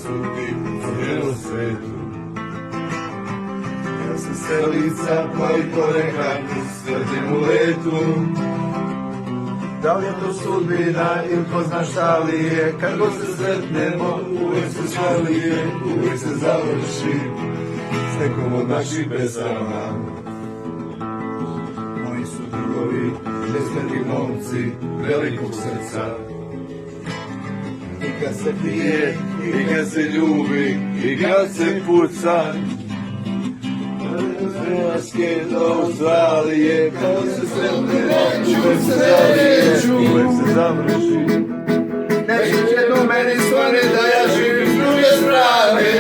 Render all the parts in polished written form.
osudi u cijelom svetu. Ja sam selica pa i ponekad sretim u letu. Da li je to sudbina ili ko zna šta li je, kad god se sretnemo uvijek se šalije, uvijek se završi s nekom od naših pesama. Moji su drugovi, nesmetni momci velikog srca. I kad se pije, i kad se ljubi, i kad se puca. Hrvatske do Australije, kad se sretnemo uvijek se zalije, uvijek se završi. Neće do meni stvari da ja živim s druge strane.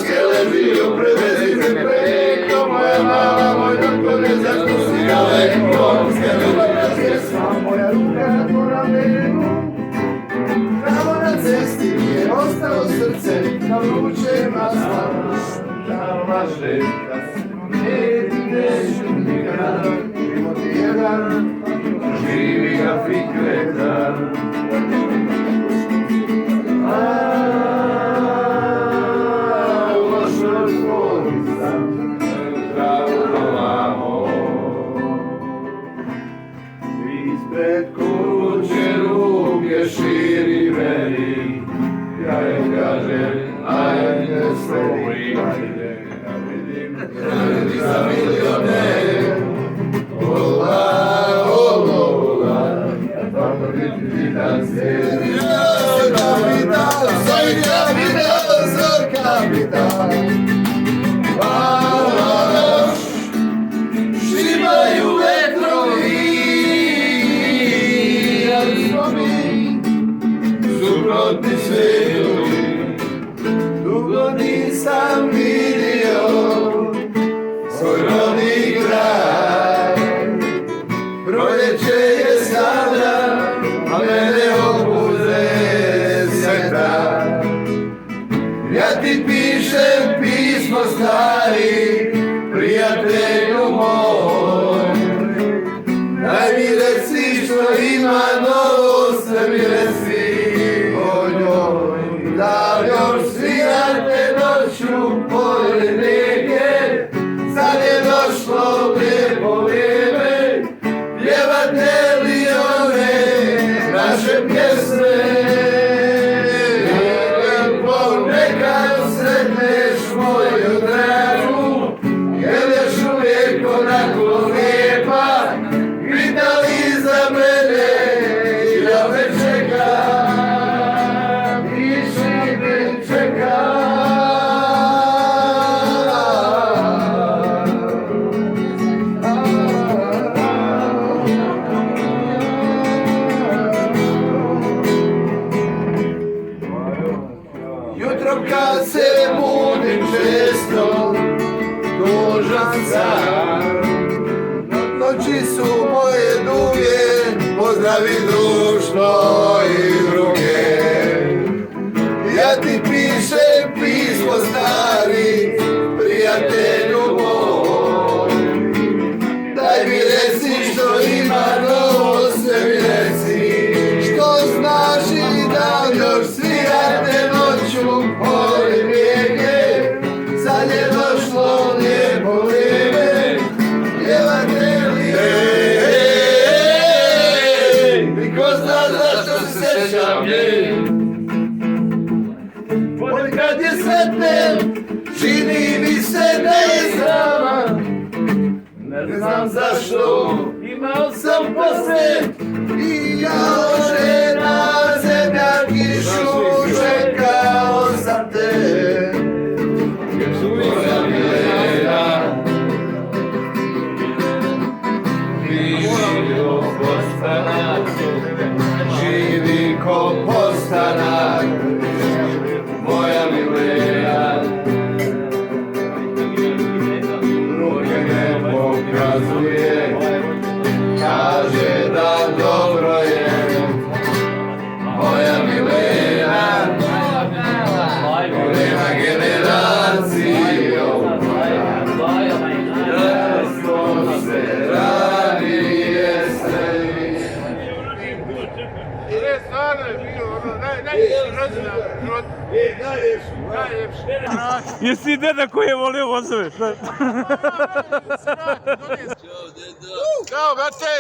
Skele bio, prevezi me preko, moja mama, moj doktor, zašto si daleko. Skele bio, pjesma, moja ruka na tvoj ramenu. Pravo na cesti je ostalo srce, na vruće masla. Da laže, da se ne neću nikada, život je jedan, živi ga fikreta. Lošo tvornica, zdravno vamo. Ispred kuće ruke širi meni, ja je kažem, ajde slobri, ajde, ja vidim, ajde za milioner. Ola, ola, ja tamo biti dan sedi, kapital, svoj kapital, svoj kapital. Šibaju vetrovi, ali smo mi suprotni svetovi. Dugo nisam vidio svoj rodni kraj. Proljeće je sada, a mene obuze sveta. Ja ti pišem pismo stari, prijatelju moj. Daj mi reci što ima novo, sve mi reci o njoj. Da li još svirate noću pored rijeke, sad je došlo lijepo vrijeme, pjevate li one naše pjesme. Ponekad sretneš moju dragu, jer još uvijek onako lijepa, pitali za mene i ja me čekam, više me čekam. Jutro kad se budim često, tužan sam. Noći su moje duge, pozdravi društvo i druge. Ja ti pišem pismo stari, prijatelju moj. Daj mi reci što ima novo, sve mi reci. Što znaš i da još svirate noću pored rijeke, sad je došlo lijepo vrijeme, pjevate li niko zna zašto se sjećam nje. Ponekad je sretnem, čini mi se da je sama. Ne znam zašto, imao sam posle i ja žena zemlja kišu, čekao sam te. Moja milena, živi ko postanak, živi ko postanak. Moja milena, ruke ne pokazuje, kaže da Jesi deda koji je volio vozove? Ćao, brate!